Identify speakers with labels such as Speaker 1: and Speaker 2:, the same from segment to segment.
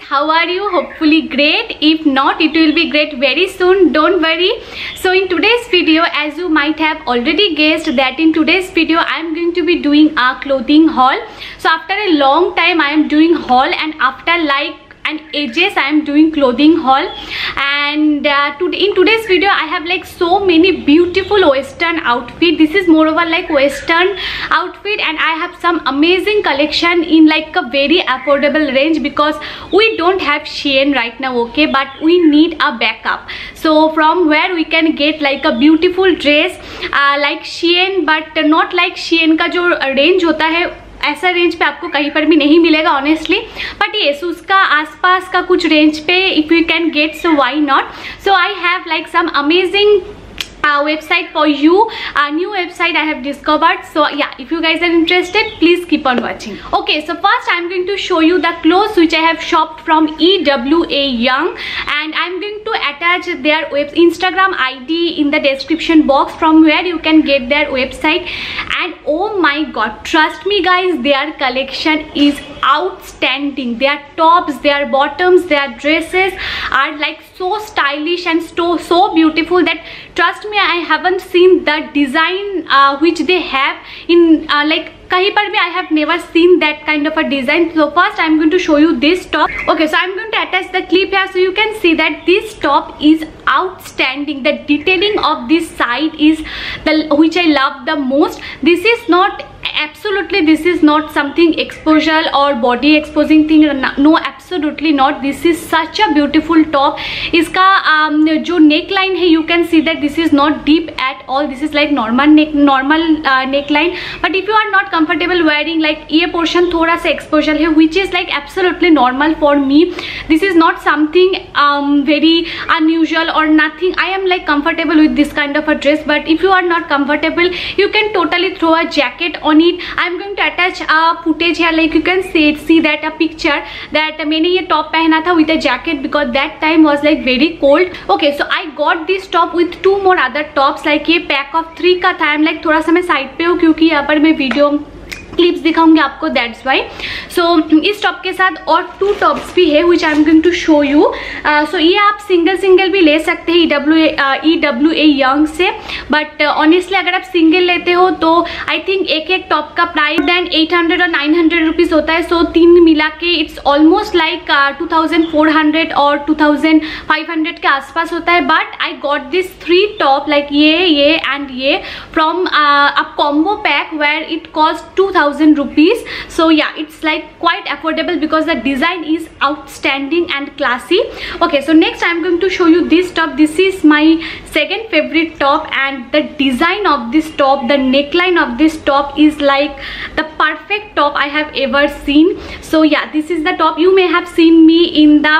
Speaker 1: how are you? Hopefully great. If not, it will be great very soon, don't worry. So in today's video, as you might have already guessed, that in today's video I am going to be doing a clothing haul. So after a long time I am doing haul, and after like and ages I am doing clothing haul. And in today's video I have like so many beautiful western outfit. This is moreover like western outfit, and I have some amazing collection in like a very affordable range, because we don't have Shein right now, okay, but we need a backup. So from where we can get like a beautiful dress like Shein, but not like Shein का जो range होता है ऐसा range पे आपको कहीं पर भी नहीं मिलेगा ऑनेस्टली, बट येस उसका आसपास का कुछ रेंज पे if you can get, so why not. So I have like some amazing website for you, a new website I have discovered. So yeah, if you guys are interested, please keep on watching. Okay, so first I'm going to show you the clothes which I have shopped from EWA Young, and I'm going to attach their Instagram ID in the description box from where you can get their website. And oh my god, trust me guys, their collection is outstanding. Their tops, their bottoms, their dresses are like so stylish and so beautiful that trust me, I haven't seen the design which they have in like kahin par bhi I have never seen that kind of a design. So first I'm going to show you this top. Okay, so I'm going to attach the clip here so you can see that this top is outstanding. The detailing of this side is which I love the most. This is not absolutely, this is not something exposure or body exposing thing, no, absolutely not. This is such a beautiful top. इसका जो neck line है, you can see that this is not deep at all. This is like normal neck line. But if you are not comfortable wearing like ये portion थोड़ा सा exposure है, which is like absolutely normal for me. This is not something very unusual or nothing. I am like comfortable with this kind of a dress. But if you are not comfortable, you can totally throw a jacket on it. I'm going to attach a footage here, like you can see that a picture that मैंने ये top पहना था with a jacket, because that time was like very cold. Okay, so I got this top with two more other tops. like ये pack of 3 का था. I'm like थोड़ा सा मैं side पे हूँ क्योंकि यहाँ पर मैं वीडियो क्लिप्स दिखाऊंगी आपको, दैट्स वाई. सो इस टॉप के साथ और 2 टॉप्स भी है which I am going to show you. So ये आप सिंगल भी ले सकते हैं EWA यंग से, बट ऑनेस्टली अगर आप सिंगल लेते हो तो आई थिंक एक टॉप का प्राइस देन 800 और 900 रुपीज़ होता है. सो 3 मिला के इट्स ऑलमोस्ट लाइक 2400 और 2500 के आसपास होता है. But I got this 3 top like ये एंड ये from a combo pack where it cost 2000 rupees. So yeah, it's like quite affordable because the design is outstanding and classy. Okay, so next I'm going to show you this top. This is my second favorite top, and the design of this top, the neckline of this top is like the perfect top I have ever seen. So yeah, this is the top. You may have seen me in the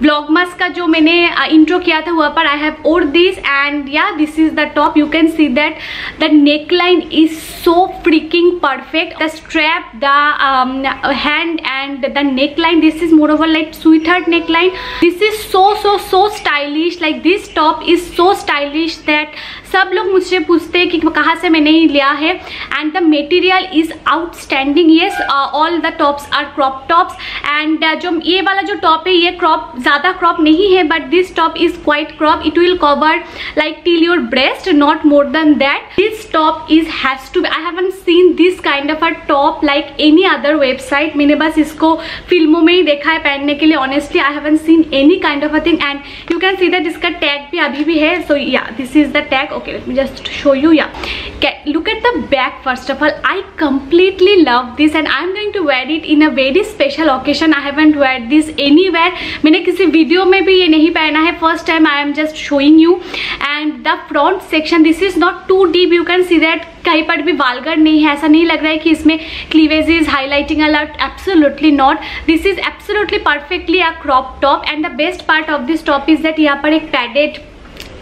Speaker 1: vlogmas का जो मैंने intro किया था वहाँ पर I have wore this, and yeah, this is the top. You can see that the neckline is so freaking perfect. The strap, the hand and the neckline, this is moreover like sweetheart neckline. This is so stylish. Like this top is so stylish that सब लोग मुझसे पूछते हैं कि कहाँ से मैंने लिया है, and the material is outstanding. Yes, all the tops are crop tops, and जो ये वाला जो टॉप है ये क्रॉप ज़्यादा क्रॉप नहीं है, but this top is quite crop. It will cover like till your breast, not more than that. This top is has to be, I haven't seen this kind of a top like any other website. मैंने बस इसको फिल्मों में ही देखा है पहनने के लिए. Honestly I haven't seen any kind of a thing, and you can see that इसका टैग भी अभी भी है. सो या, this is the tag. Okay, let me just show you. Yeah, look at the back. First of all, I completely love this, and I'm going to wear it in a very special occasion. I haven't worn this anywhere. मैंने किसी video में भी ये नहीं पहना है. First time I am just showing you. And the front section, this is not too deep. You can see that कहीं पर भी वाल्गर नहीं है. ऐसा नहीं लग रहा है कि इसमें cleavages, highlighting alert. Absolutely not. This is absolutely perfectly a crop top, and the best part of this top is that यहाँ पर एक padded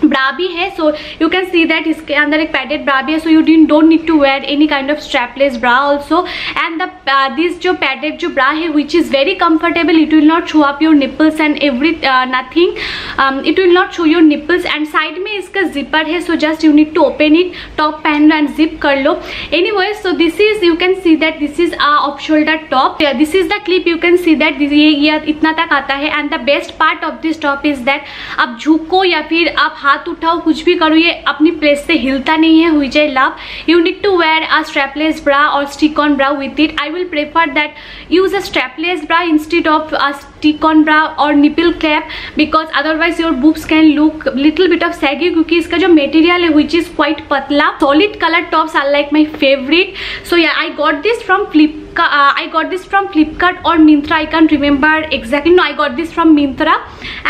Speaker 1: ब्रा भी है, so you can see that इसके अंदर एक पैडेड ब्रा भी है, so you don't need to wear any kind of strapless bra also. And this जो पैडेड जो ब्रा है which is very comfortable, it will not show up your nipples and every nothing, it will not show your nipples. And side में इसका zipper है, so just you need to open it, top पहन लो and zip कर लो. Anyways, so this is, you can see that this is off shoulder top. This is the clip, you can see that ये इतना तक आता है. And the best part of this top is that आप झुको या फिर आप हाथ उठाओ, कुछ भी करो, ये अपनी प्लेस से हिलता नहीं है, which I love. You need to wear a strapless bra और stick on bra with it. I will prefer that use a strapless bra instead of a stick on bra और nipple clap, because otherwise your boobs can look little bit of saggy, क्योंकि इसका जो material है which is quite पतला. Solid colour tops are like my favourite. So yeah I got this from I got this from Flipkart or Myntra, I can't remember exactly. No, I got this from Myntra.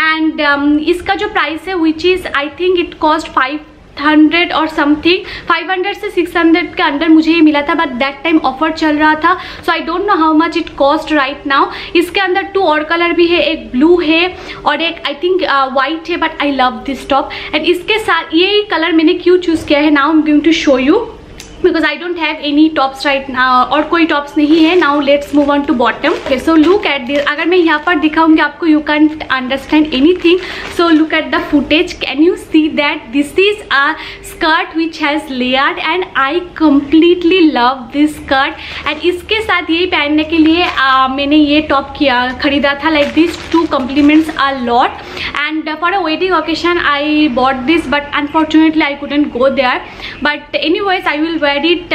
Speaker 1: And इसका जो price है which is I think it cost 500 और something, 500 से 600 के अंदर मुझे ये मिला था, बट दैट टाइम ऑफर चल रहा था. So I don't know how much it cost right now. इसके अंदर 2 और कलर भी है, एक ब्लू है और एक आई थिंक वाइट है, but I love this top. And इसके साथ ये कलर मैंने क्यों चूज़ किया है, now I am going to show you, because I don't have any tops right now, और कोई टॉप्स नहीं है. Now let's move on to bottom. Okay, so look at this. अगर मैं यहाँ पर दिखाऊंगी आपको, you can't understand anything. So look at the footage. Can you see that this is a skirt which has layered and I completely love this skirt. And इसके साथ यही पहनने के लिए मैंने ये टॉप खरीदा था. Like this 2 compliments a lot, and for a wedding occasion I bought this, but unfortunately I couldn't go there. But anyways, I will wear it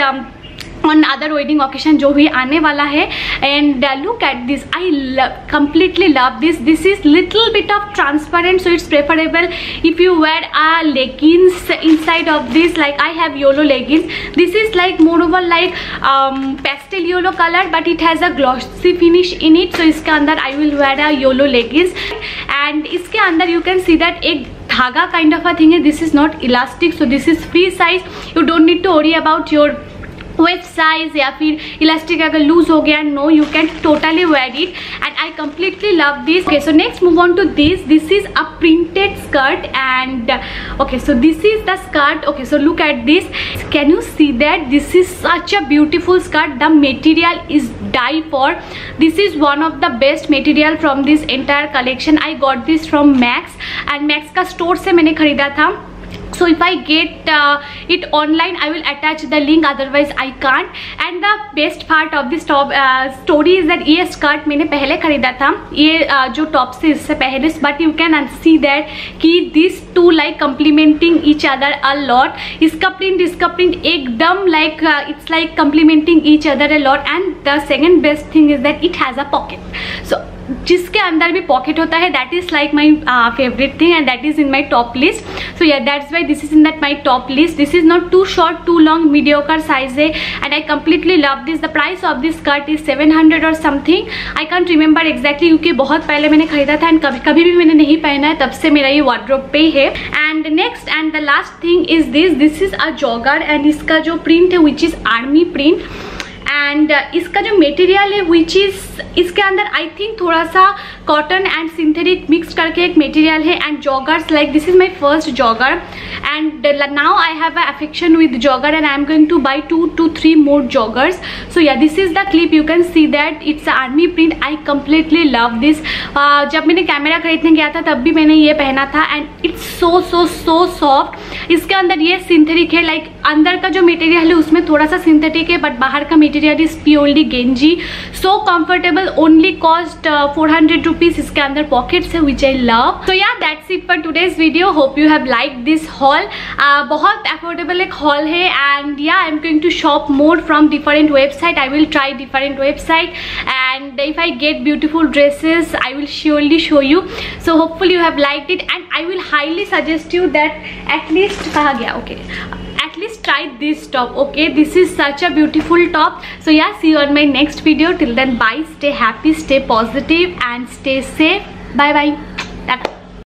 Speaker 1: on other wedding occasion जो भी आने वाला है. And look at this, I completely love this. This is little bit of transparent, so it's preferable if you wear a leggings inside of this. Like I have yellow leggings. This is like moreover like pastel yellow color, but it has a glossy finish in it. So इसके अंदर I will wear a yellow leggings. And इसके अंदर you can see that एक धागा kind of a thing है. This is not elastic, so this is free size. You don't need to worry about your waist size या फिर elastic अगर loose हो गया. No, you can totally wear it and I completely love this. Okay, so next move on to this. This is a printed skirt and okay, so this is the skirt. Okay, so look at this. Can you see that this is such a beautiful skirt. The material is die for. This is one of the best material from this entire collection. I got this from Max and Max का store से मैंने खरीदा था. So if I get it online, I will attach the link, otherwise I can't. And the best part of this top story is that ये skirt मैंने पहले खरीदा था, ये जो टॉप से इससे पहले, but you can see that कि these two like complementing each other a lot. इसका प्रिंट एकदम like it's like complementing each other a lot. And the second best thing is that it has a pocket. So जिसके अंदर भी pocket होता है, that is like my favourite thing and that is in my top list. So yeah that's why this is in that my top list. This is not too short too long, mediocre size है and I completely love this. The price of this skirt is 700 और something. I can't remember exactly, क्योंकि बहुत पहले मैंने खरीदा था and कभी भी मैंने नहीं पहना है, तब से मेरा ये वार्डरोब पे है. And next and the last thing is this is a jogger and इसका जो प्रिंट है which is army print. And इसका जो मटेरियल है विच इज, इसके अंदर आई थिंक थोड़ा सा कॉटन एंड सिंथेटिक मिक्स करके एक मटेरियल है. And joggers, like this is my first jogger and now I have a affection with jogger and I am going two by 2 to 3 more joggers. So yeah, this is the clip. You can see that it's army print. I completely love this. जब मैंने camera खरीदने गया था तब भी मैंने ये पहना था एंड इट्स सो सॉफ्ट. इसके अंदर ये सिंथेटिक है, लाइक अंदर का जो मटेरियल है उसमें थोड़ा सा सिंथेटिक है, बट बाहर का मटेरियल इज प्योरली गेंजी. So comfortable. Only cost 400 rupees. इसके अंदर पॉकेट्स है विच आई लव. तो yeah that's it for today's video. Hope you have like this haul. बहुत अफोर्डेबल एक हॉल है and yeah I am going to shop more from different website. I will try different website and if I get beautiful dresses I will surely show you. So hopefully you have liked it and I will highly suggest you that at least at least try this top. Okay, this is such a beautiful top. So yeah, see you on my next video. Till then, bye, stay happy, stay positive and stay safe. Bye bye. Tata.